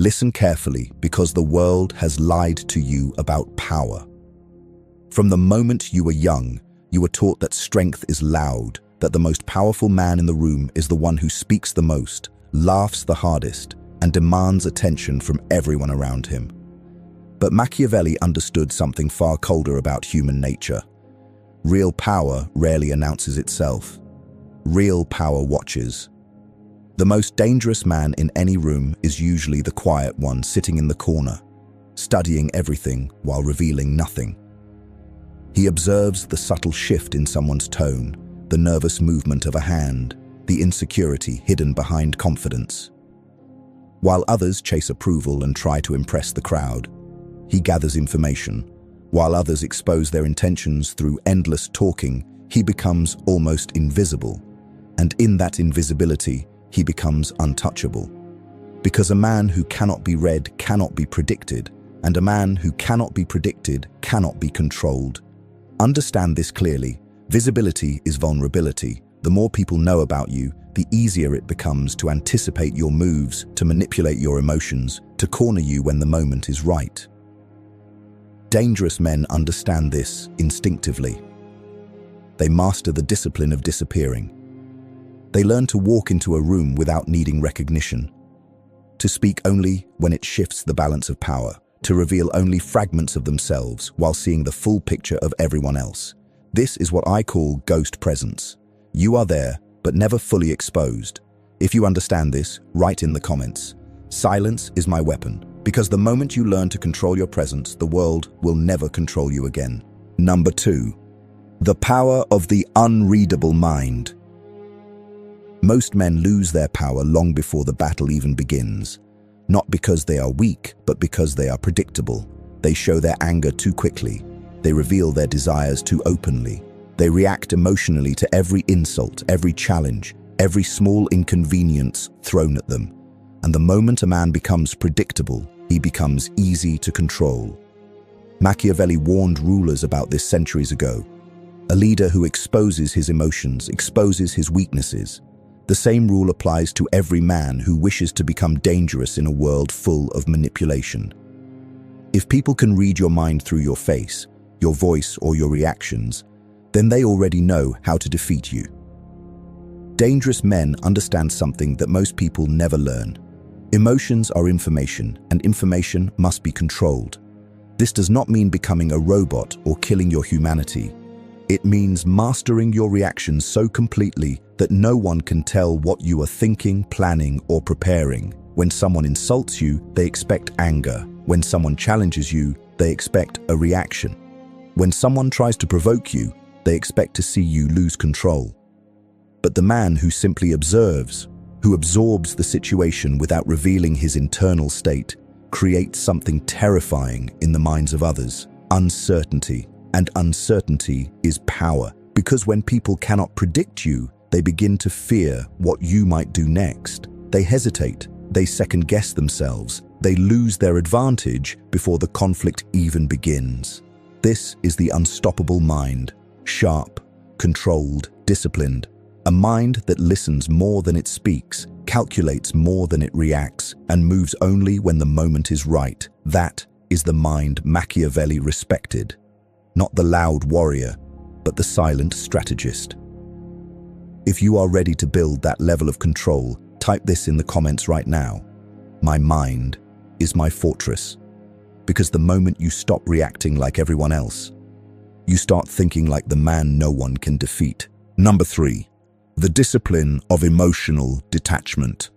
Listen carefully, because the world has lied to you about power. From the moment you were young, you were taught that strength is loud, that the most powerful man in the room is the one who speaks the most, laughs the hardest, and demands attention from everyone around him. But Machiavelli understood something far colder about human nature. Real power rarely announces itself. Real power watches. The most dangerous man in any room is usually the quiet one sitting in the corner, studying everything while revealing nothing. He observes the subtle shift in someone's tone, the nervous movement of a hand, the insecurity hidden behind confidence. While others chase approval and try to impress the crowd, he gathers information. While others expose their intentions through endless talking, he becomes almost invisible. And in that invisibility, he becomes untouchable. Because a man who cannot be read cannot be predicted, and a man who cannot be predicted cannot be controlled. Understand this clearly. Visibility is vulnerability. The more people know about you, the easier it becomes to anticipate your moves, to manipulate your emotions, to corner you when the moment is right. Dangerous men understand this instinctively. They master the discipline of disappearing. They learn to walk into a room without needing recognition, to speak only when it shifts the balance of power, to reveal only fragments of themselves while seeing the full picture of everyone else. This is what I call ghost presence. You are there, but never fully exposed. If you understand this, write in the comments. Silence is my weapon, because the moment you learn to control your presence, the world will never control you again. Number 2. The power of the unreadable mind. Most men lose their power long before the battle even begins. Not because they are weak, but because they are predictable. They show their anger too quickly. They reveal their desires too openly. They react emotionally to every insult, every challenge, every small inconvenience thrown at them. And the moment a man becomes predictable, he becomes easy to control. Machiavelli warned rulers about this centuries ago. A leader who exposes his emotions exposes his weaknesses. The same rule applies to every man who wishes to become dangerous in a world full of manipulation. If people can read your mind through your face, your voice, or your reactions, then they already know how to defeat you. Dangerous men understand something that most people never learn. Emotions are information, and information must be controlled. This does not mean becoming a robot or killing your humanity. It means mastering your reactions so completely that no one can tell what you are thinking, planning, or preparing. When someone insults you, they expect anger. When someone challenges you, they expect a reaction. When someone tries to provoke you, they expect to see you lose control. But the man who simply observes, who absorbs the situation without revealing his internal state, creates something terrifying in the minds of others: uncertainty. And uncertainty is power, because when people cannot predict you, they begin to fear what you might do next. They hesitate, they second-guess themselves, they lose their advantage before the conflict even begins. This is the unstoppable mind, sharp, controlled, disciplined. A mind that listens more than it speaks, calculates more than it reacts, and moves only when the moment is right. That is the mind Machiavelli respected. Not the loud warrior, but the silent strategist. If you are ready to build that level of control, type this in the comments right now. My mind is my fortress. Because the moment you stop reacting like everyone else, you start thinking like the man no one can defeat. Number 3. The discipline of emotional detachment.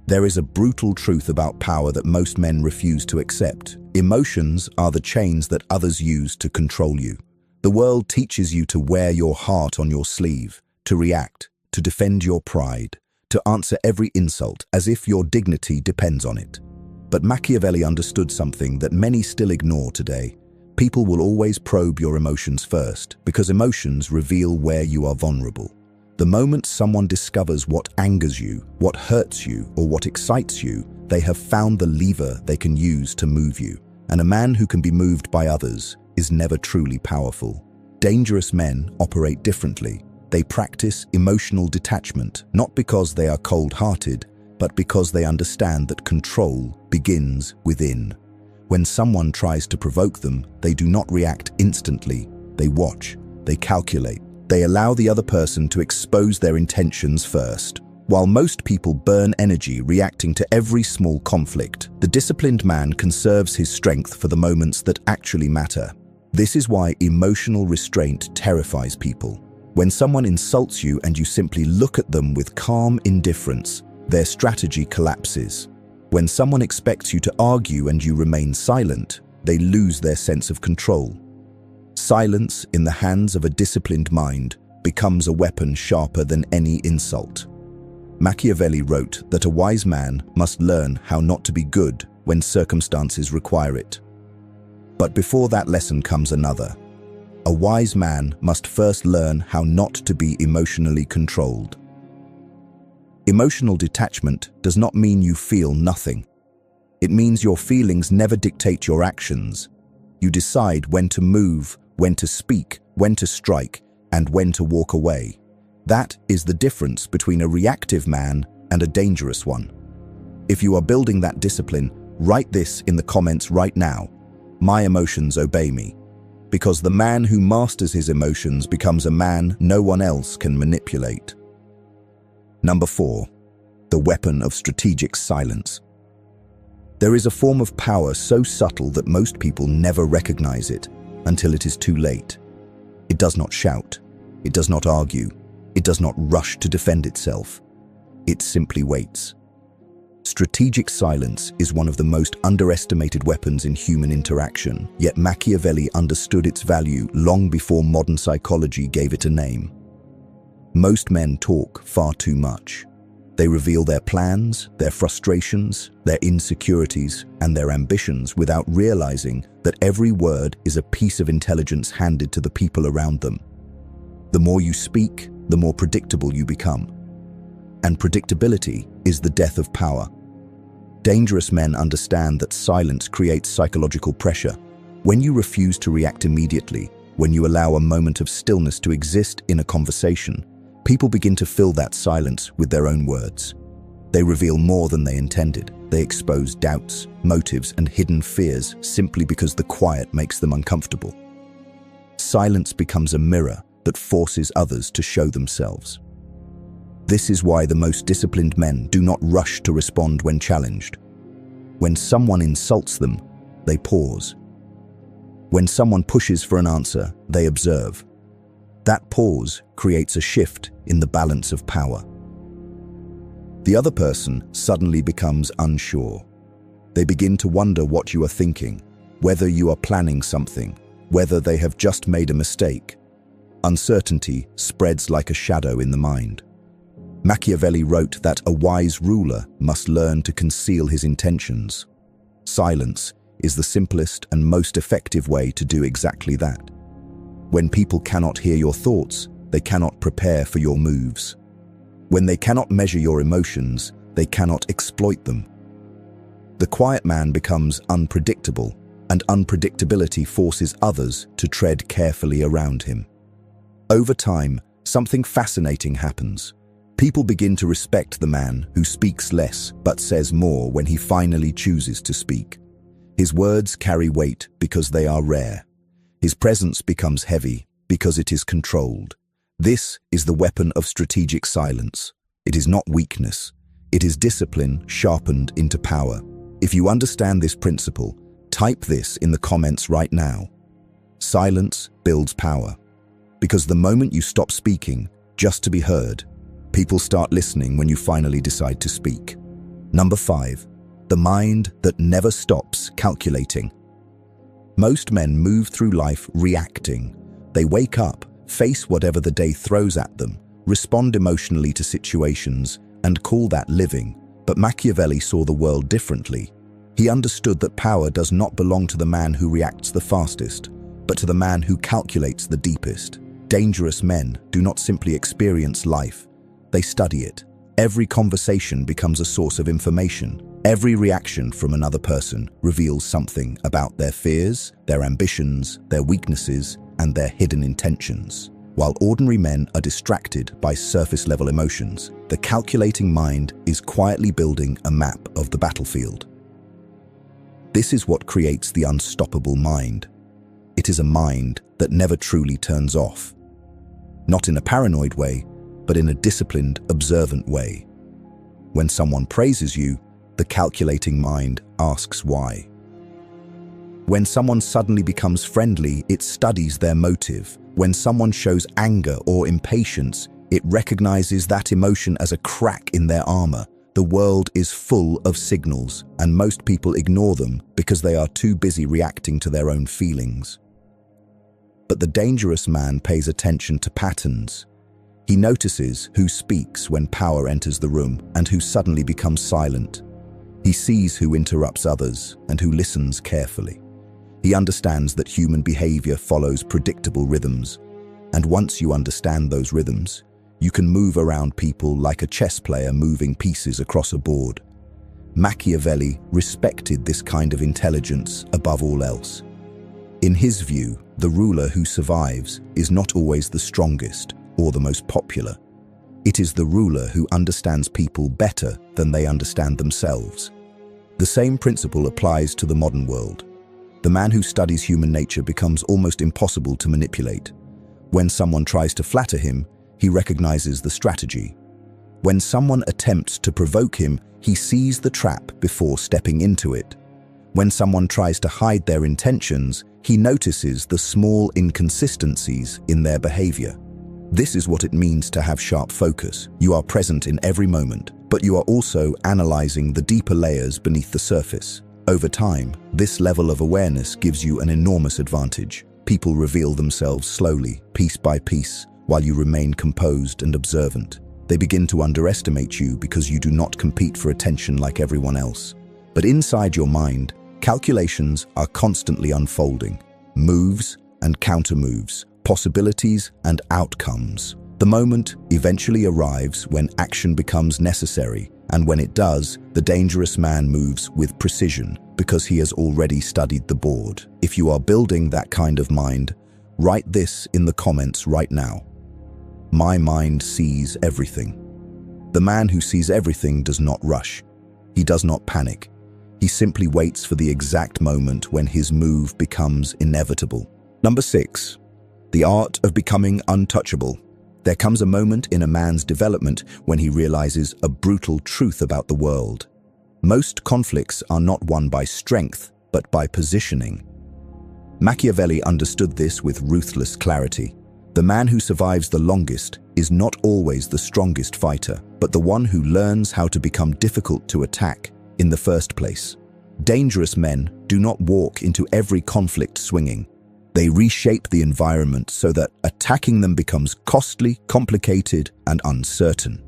There is a brutal truth about power that most men refuse to accept. Emotions are the chains that others use to control you. The world teaches you to wear your heart on your sleeve, to react, to defend your pride, to answer every insult as if your dignity depends on it. But Machiavelli understood something that many still ignore today. People will always probe your emotions first, because emotions reveal where you are vulnerable. The moment someone discovers what angers you, what hurts you, or what excites you, they have found the lever they can use to move you. And a man who can be moved by others is never truly powerful. Dangerous men operate differently. They practice emotional detachment, not because they are cold-hearted, but because they understand that control begins within. When someone tries to provoke them, they do not react instantly. They watch, they calculate, they allow the other person to expose their intentions first. While most people burn energy reacting to every small conflict, the disciplined man conserves his strength for the moments that actually matter. This is why emotional restraint terrifies people. When someone insults you and you simply look at them with calm indifference, their strategy collapses. When someone expects you to argue and you remain silent, they lose their sense of control. Silence in the hands of a disciplined mind becomes a weapon sharper than any insult. Machiavelli wrote that a wise man must learn how not to be good when circumstances require it. But before that lesson comes another. A wise man must first learn how not to be emotionally controlled. Emotional detachment does not mean you feel nothing. It means your feelings never dictate your actions. You decide when to move, when to speak, when to strike, and when to walk away. That is the difference between a reactive man and a dangerous one. If you are building that discipline, write this in the comments right now. My emotions obey me. Because the man who masters his emotions becomes a man no one else can manipulate. Number 4. The weapon of strategic silence. There is a form of power so subtle that most people never recognize it until it is too late. It does not shout. It does not argue. It does not rush to defend itself. It simply waits. Strategic silence is one of the most underestimated weapons in human interaction, yet Machiavelli understood its value long before modern psychology gave it a name. Most men talk far too much. They reveal their plans, their frustrations, their insecurities, and their ambitions without realizing that every word is a piece of intelligence handed to the people around them. The more you speak, the more predictable you become. And predictability is the death of power. Dangerous men understand that silence creates psychological pressure. When you refuse to react immediately, when you allow a moment of stillness to exist in a conversation, people begin to fill that silence with their own words. They reveal more than they intended. They expose doubts, motives, and hidden fears simply because the quiet makes them uncomfortable. Silence becomes a mirror that forces others to show themselves. This is why the most disciplined men do not rush to respond when challenged. When someone insults them, they pause. When someone pushes for an answer, they observe. That pause creates a shift in the balance of power. The other person suddenly becomes unsure. They begin to wonder what you are thinking, whether you are planning something, whether they have just made a mistake. Uncertainty spreads like a shadow in the mind. Machiavelli wrote that a wise ruler must learn to conceal his intentions. Silence is the simplest and most effective way to do exactly that. When people cannot hear your thoughts, they cannot prepare for your moves. When they cannot measure your emotions, they cannot exploit them. The quiet man becomes unpredictable, and unpredictability forces others to tread carefully around him. Over time, something fascinating happens. People begin to respect the man who speaks less but says more when he finally chooses to speak. His words carry weight because they are rare. His presence becomes heavy because it is controlled. This is the weapon of strategic silence. It is not weakness. It is discipline sharpened into power. If you understand this principle, type this in the comments right now. Silence builds power. Because the moment you stop speaking, just to be heard, people start listening when you finally decide to speak. Number 5. The mind that never stops calculating. Most men move through life reacting. They wake up, face whatever the day throws at them, respond emotionally to situations, and call that living. But Machiavelli saw the world differently. He understood that power does not belong to the man who reacts the fastest, but to the man who calculates the deepest. Dangerous men do not simply experience life, they study it. Every conversation becomes a source of information. Every reaction from another person reveals something about their fears, their ambitions, their weaknesses, and their hidden intentions. While ordinary men are distracted by surface-level emotions, the calculating mind is quietly building a map of the battlefield. This is what creates the unstoppable mind. It is a mind that never truly turns off. Not in a paranoid way, but in a disciplined, observant way. When someone praises you, the calculating mind asks why. When someone suddenly becomes friendly, it studies their motive. When someone shows anger or impatience, it recognizes that emotion as a crack in their armor. The world is full of signals, and most people ignore them because they are too busy reacting to their own feelings. But the dangerous man pays attention to patterns. He notices who speaks when power enters the room and who suddenly becomes silent. He sees who interrupts others and who listens carefully. He understands that human behavior follows predictable rhythms, and once you understand those rhythms, you can move around people like a chess player moving pieces across a board. Machiavelli respected this kind of intelligence above all else. In his view, the ruler who survives is not always the strongest or the most popular. It is the ruler who understands people better than they understand themselves. The same principle applies to the modern world. The man who studies human nature becomes almost impossible to manipulate. When someone tries to flatter him, he recognizes the strategy. When someone attempts to provoke him, he sees the trap before stepping into it. When someone tries to hide their intentions, he notices the small inconsistencies in their behavior. This is what it means to have sharp focus. You are present in every moment, but you are also analyzing the deeper layers beneath the surface. Over time, this level of awareness gives you an enormous advantage. People reveal themselves slowly, piece by piece, while you remain composed and observant. They begin to underestimate you because you do not compete for attention like everyone else. But inside your mind, calculations are constantly unfolding. Moves and countermoves, possibilities and outcomes. The moment eventually arrives when action becomes necessary, and when it does, the dangerous man moves with precision because he has already studied the board. If you are building that kind of mind, write this in the comments right now. My mind sees everything. The man who sees everything does not rush. He does not panic. He simply waits for the exact moment when his move becomes inevitable. Number 6. The art of becoming untouchable. There comes a moment in a man's development when he realizes a brutal truth about the world. Most conflicts are not won by strength, but by positioning. Machiavelli understood this with ruthless clarity. The man who survives the longest is not always the strongest fighter, but the one who learns how to become difficult to attack in the first place. Dangerous men do not walk into every conflict swinging. They reshape the environment so that attacking them becomes costly, complicated, and uncertain.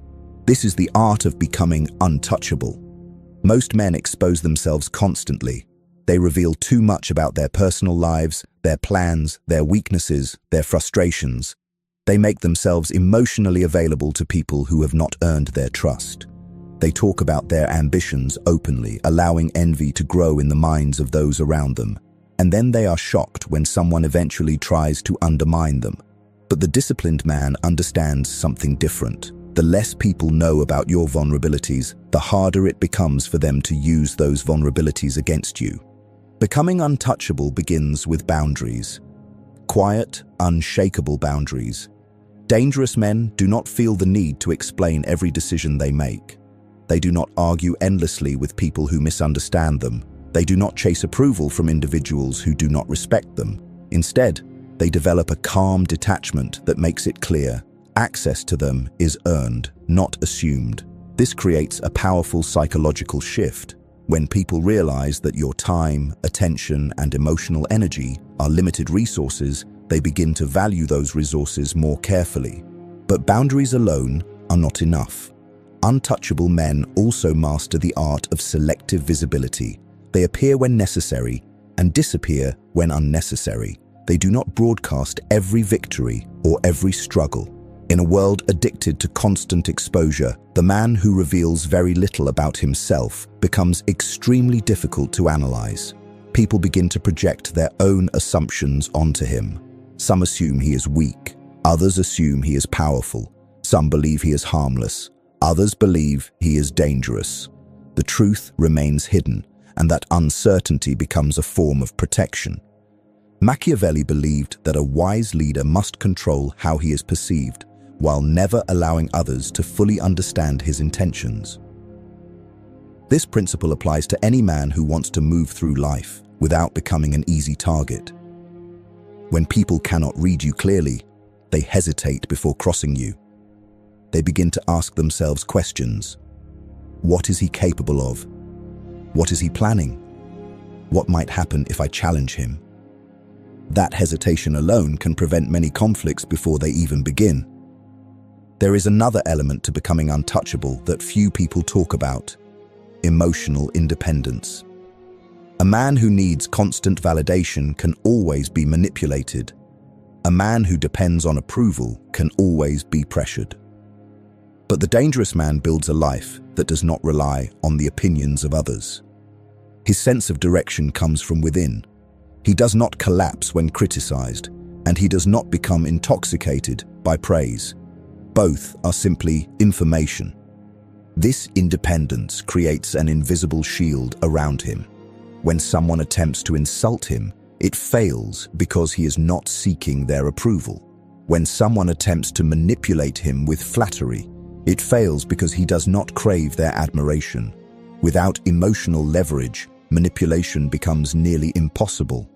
This is the art of becoming untouchable. Most men expose themselves constantly. They reveal too much about their personal lives, their plans, their weaknesses, their frustrations. They make themselves emotionally available to people who have not earned their trust. They talk about their ambitions openly, allowing envy to grow in the minds of those around them. And then they are shocked when someone eventually tries to undermine them. But the disciplined man understands something different. The less people know about your vulnerabilities, the harder it becomes for them to use those vulnerabilities against you. Becoming untouchable begins with boundaries. Quiet, unshakable boundaries. Dangerous men do not feel the need to explain every decision they make. They do not argue endlessly with people who misunderstand them. They do not chase approval from individuals who do not respect them. Instead, they develop a calm detachment that makes it clear access to them is earned, not assumed. This creates a powerful psychological shift. When people realize that your time, attention, and emotional energy are limited resources, they begin to value those resources more carefully. But boundaries alone are not enough. Untouchable men also master the art of selective visibility. They appear when necessary and disappear when unnecessary. They do not broadcast every victory or every struggle. In a world addicted to constant exposure, the man who reveals very little about himself becomes extremely difficult to analyze. People begin to project their own assumptions onto him. Some assume he is weak. Others assume he is powerful. Some believe he is harmless. Others believe he is dangerous. The truth remains hidden, and that uncertainty becomes a form of protection. Machiavelli believed that a wise leader must control how he is perceived, while never allowing others to fully understand his intentions. This principle applies to any man who wants to move through life without becoming an easy target. When people cannot read you clearly, they hesitate before crossing you. They begin to ask themselves questions. What is he capable of? What is he planning? What might happen if I challenge him? That hesitation alone can prevent many conflicts before they even begin. There is another element to becoming untouchable that few people talk about: emotional independence. A man who needs constant validation can always be manipulated. A man who depends on approval can always be pressured. But the dangerous man builds a life that does not rely on the opinions of others. His sense of direction comes from within. He does not collapse when criticized, and he does not become intoxicated by praise. Both are simply information. This independence creates an invisible shield around him. When someone attempts to insult him, it fails because he is not seeking their approval. When someone attempts to manipulate him with flattery, it fails because he does not crave their admiration. Without emotional leverage, manipulation becomes nearly impossible.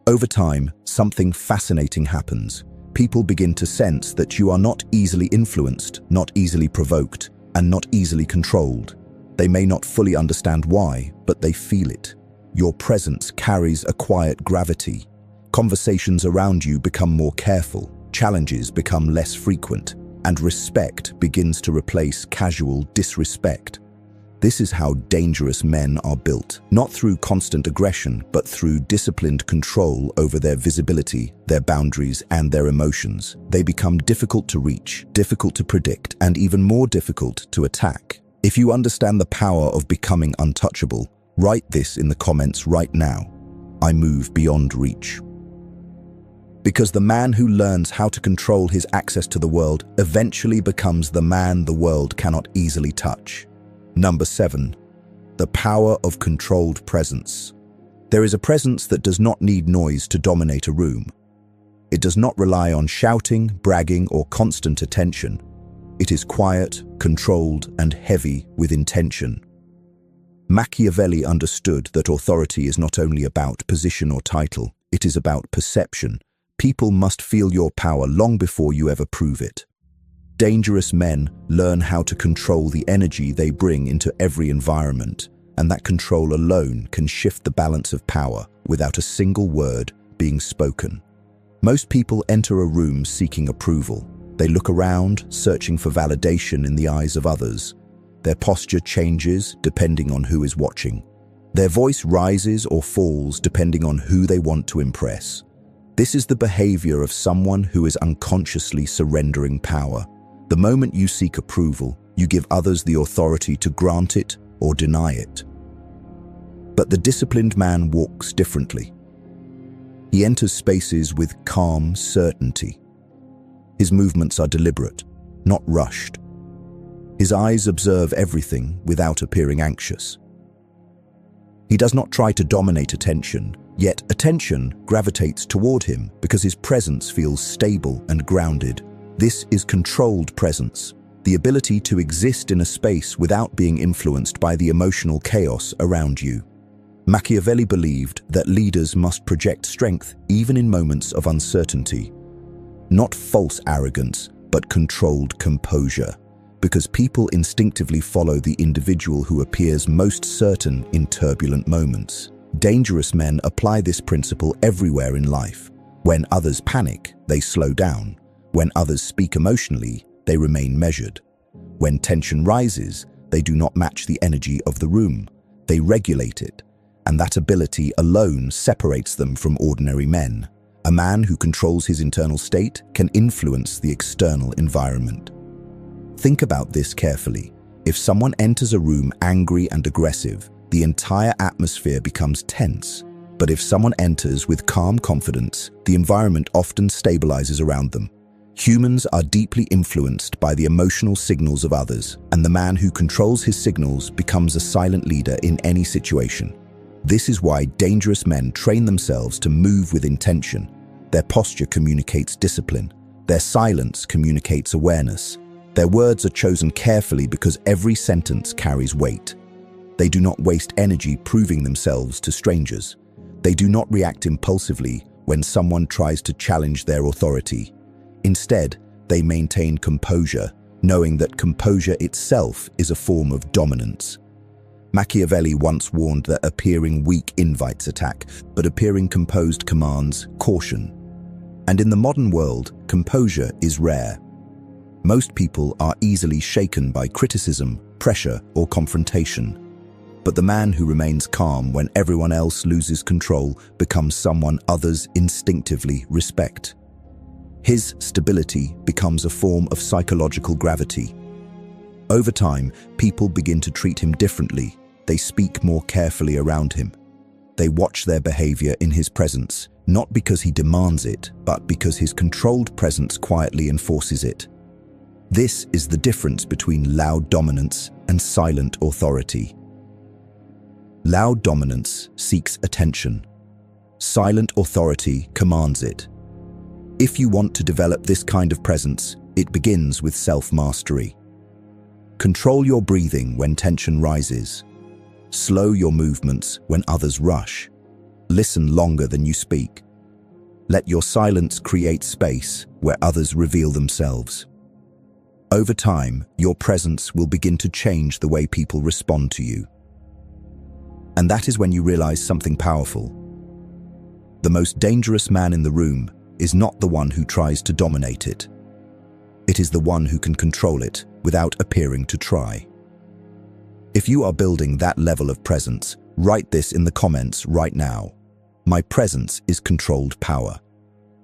Over time, something fascinating happens. People begin to sense that you are not easily influenced, not easily provoked, and not easily controlled. They may not fully understand why, but they feel it. Your presence carries a quiet gravity. Conversations around you become more careful, challenges become less frequent, and respect begins to replace casual disrespect. This is how dangerous men are built, not through constant aggression, but through disciplined control over their visibility, their boundaries, and their emotions. They become difficult to reach, difficult to predict, and even more difficult to attack. If you understand the power of becoming untouchable, write this in the comments right now: I move beyond reach. Because the man who learns how to control his access to the world eventually becomes the man the world cannot easily touch. Number 7. The power of controlled presence. There is a presence that does not need noise to dominate a room. It does not rely on shouting, bragging, or constant attention. It is quiet, controlled, and heavy with intention. Machiavelli understood that authority is not only about position or title, it is about perception. People must feel your power long before you ever prove it. Dangerous men learn how to control the energy they bring into every environment, and that control alone can shift the balance of power without a single word being spoken. Most people enter a room seeking approval. They look around, searching for validation in the eyes of others. Their posture changes depending on who is watching. Their voice rises or falls depending on who they want to impress. This is the behavior of someone who is unconsciously surrendering power. The moment you seek approval, you give others the authority to grant it or deny it. But the disciplined man walks differently. He enters spaces with calm certainty. His movements are deliberate, not rushed. His eyes observe everything without appearing anxious. He does not try to dominate attention, yet attention gravitates toward him because his presence feels stable and grounded. This is controlled presence, the ability to exist in a space without being influenced by the emotional chaos around you. Machiavelli believed that leaders must project strength even in moments of uncertainty. Not false arrogance, but controlled composure, because people instinctively follow the individual who appears most certain in turbulent moments. Dangerous men apply this principle everywhere in life. When others panic, they slow down. When others speak emotionally, they remain measured. When tension rises, they do not match the energy of the room. They regulate it, and that ability alone separates them from ordinary men. A man who controls his internal state can influence the external environment. Think about this carefully. If someone enters a room angry and aggressive, the entire atmosphere becomes tense. But if someone enters with calm confidence, the environment often stabilizes around them. Humans are deeply influenced by the emotional signals of others, and the man who controls his signals becomes a silent leader in any situation. This is why dangerous men train themselves to move with intention. Their posture communicates discipline. Their silence communicates awareness. Their words are chosen carefully because every sentence carries weight. They do not waste energy proving themselves to strangers. They do not react impulsively when someone tries to challenge their authority. Instead, they maintain composure, knowing that composure itself is a form of dominance. Machiavelli once warned that appearing weak invites attack, but appearing composed commands caution. And in the modern world, composure is rare. Most people are easily shaken by criticism, pressure, or confrontation. But the man who remains calm when everyone else loses control becomes someone others instinctively respect. His stability becomes a form of psychological gravity. Over time, people begin to treat him differently. They speak more carefully around him. They watch their behavior in his presence, not because he demands it, but because his controlled presence quietly enforces it. This is the difference between loud dominance and silent authority. Loud dominance seeks attention. Silent authority commands it. If you want to develop this kind of presence, it begins with self-mastery. Control your breathing when tension rises. Slow your movements when others rush. Listen longer than you speak. Let your silence create space where others reveal themselves. Over time, your presence will begin to change the way people respond to you. And that is when you realize something powerful. The most dangerous man in the room is not the one who tries to dominate it. It is the one who can control it without appearing to try. If you are building that level of presence, write this in the comments right now. My presence is controlled power.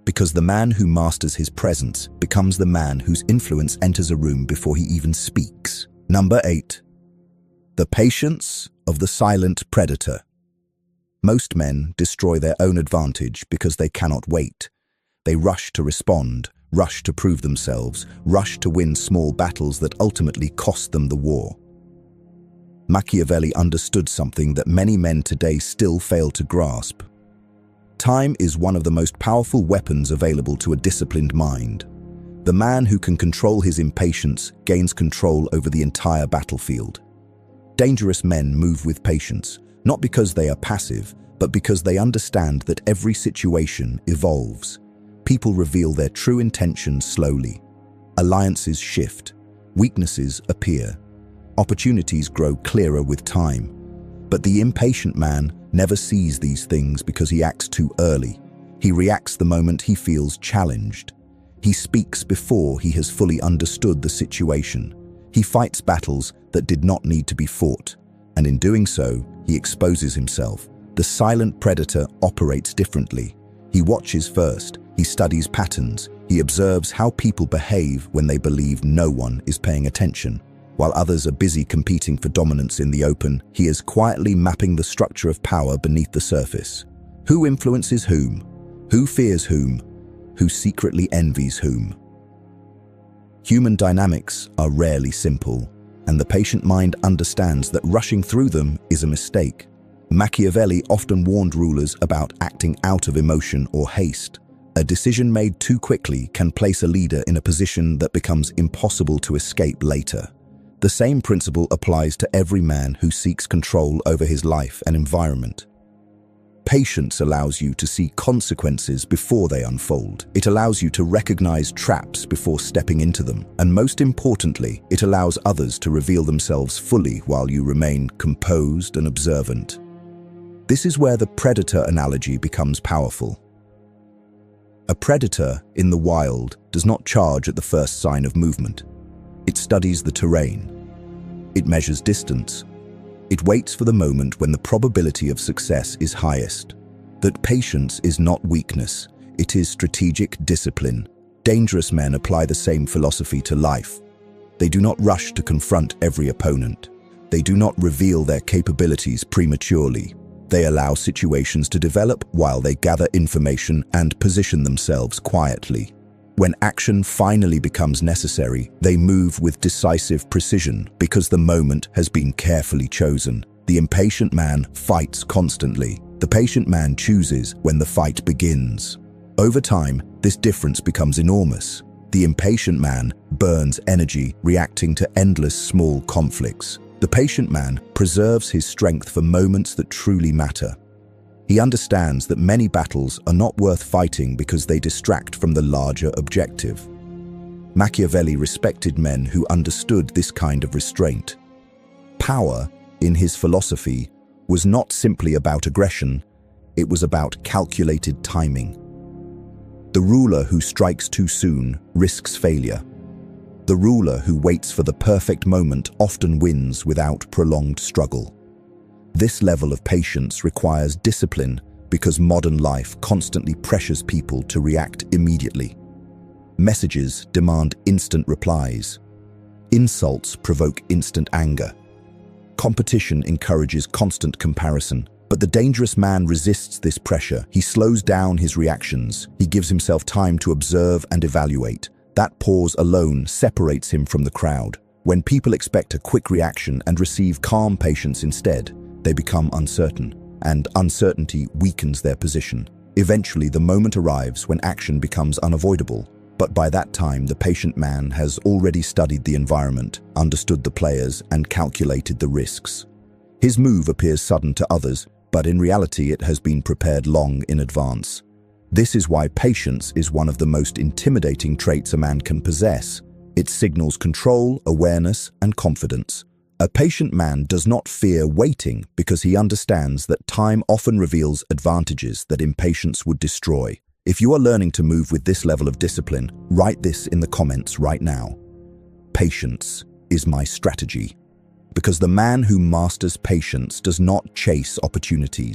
Because the man who masters his presence becomes the man whose influence enters a room before he even speaks. Number 8. The patience of the silent predator. Most men destroy their own advantage because they cannot wait. They rush to respond, rush to prove themselves, rush to win small battles that ultimately cost them the war. Machiavelli understood something that many men today still fail to grasp. Time is one of the most powerful weapons available to a disciplined mind. The man who can control his impatience gains control over the entire battlefield. Dangerous men move with patience, not because they are passive, but because they understand that every situation evolves. People reveal their true intentions slowly. Alliances shift. Weaknesses appear. Opportunities grow clearer with time. But the impatient man never sees these things because he acts too early. He reacts the moment he feels challenged. He speaks before he has fully understood the situation. He fights battles that did not need to be fought, and in doing so, he exposes himself. The silent predator operates differently. He watches first, he studies patterns, he observes how people behave when they believe no one is paying attention. While others are busy competing for dominance in the open, he is quietly mapping the structure of power beneath the surface. Who influences whom? Who fears whom? Who secretly envies whom? Human dynamics are rarely simple, and the patient mind understands that rushing through them is a mistake. Machiavelli often warned rulers about acting out of emotion or haste. A decision made too quickly can place a leader in a position that becomes impossible to escape later. The same principle applies to every man who seeks control over his life and environment. Patience allows you to see consequences before they unfold. It allows you to recognize traps before stepping into them. And most importantly, it allows others to reveal themselves fully while you remain composed and observant. This is where the predator analogy becomes powerful. A predator in the wild does not charge at the first sign of movement. It studies the terrain. It measures distance. It waits for the moment when the probability of success is highest. That patience is not weakness, it is strategic discipline. Dangerous men apply the same philosophy to life. They do not rush to confront every opponent. They do not reveal their capabilities prematurely. They allow situations to develop while they gather information and position themselves quietly. When action finally becomes necessary, they move with decisive precision because the moment has been carefully chosen. The impatient man fights constantly. The patient man chooses when the fight begins. Over time, this difference becomes enormous. The impatient man burns energy reacting to endless small conflicts. The patient man preserves his strength for moments that truly matter. He understands that many battles are not worth fighting because they distract from the larger objective. Machiavelli respected men who understood this kind of restraint. Power, in his philosophy, was not simply about aggression, it was about calculated timing. The ruler who strikes too soon risks failure. The ruler who waits for the perfect moment often wins without prolonged struggle. This level of patience requires discipline because modern life constantly pressures people to react immediately. Messages demand instant replies. Insults provoke instant anger. Competition encourages constant comparison. But the dangerous man resists this pressure. He slows down his reactions. He gives himself time to observe and evaluate. That pause alone separates him from the crowd. When people expect a quick reaction and receive calm patience instead, they become uncertain, and uncertainty weakens their position. Eventually, the moment arrives when action becomes unavoidable. But by that time, the patient man has already studied the environment, understood the players, and calculated the risks. His move appears sudden to others, but in reality it has been prepared long in advance. This is why patience is one of the most intimidating traits a man can possess. It signals control, awareness, and confidence. A patient man does not fear waiting because he understands that time often reveals advantages that impatience would destroy. If you are learning to move with this level of discipline, write this in the comments right now. Patience is my strategy. Because the man who masters patience does not chase opportunities.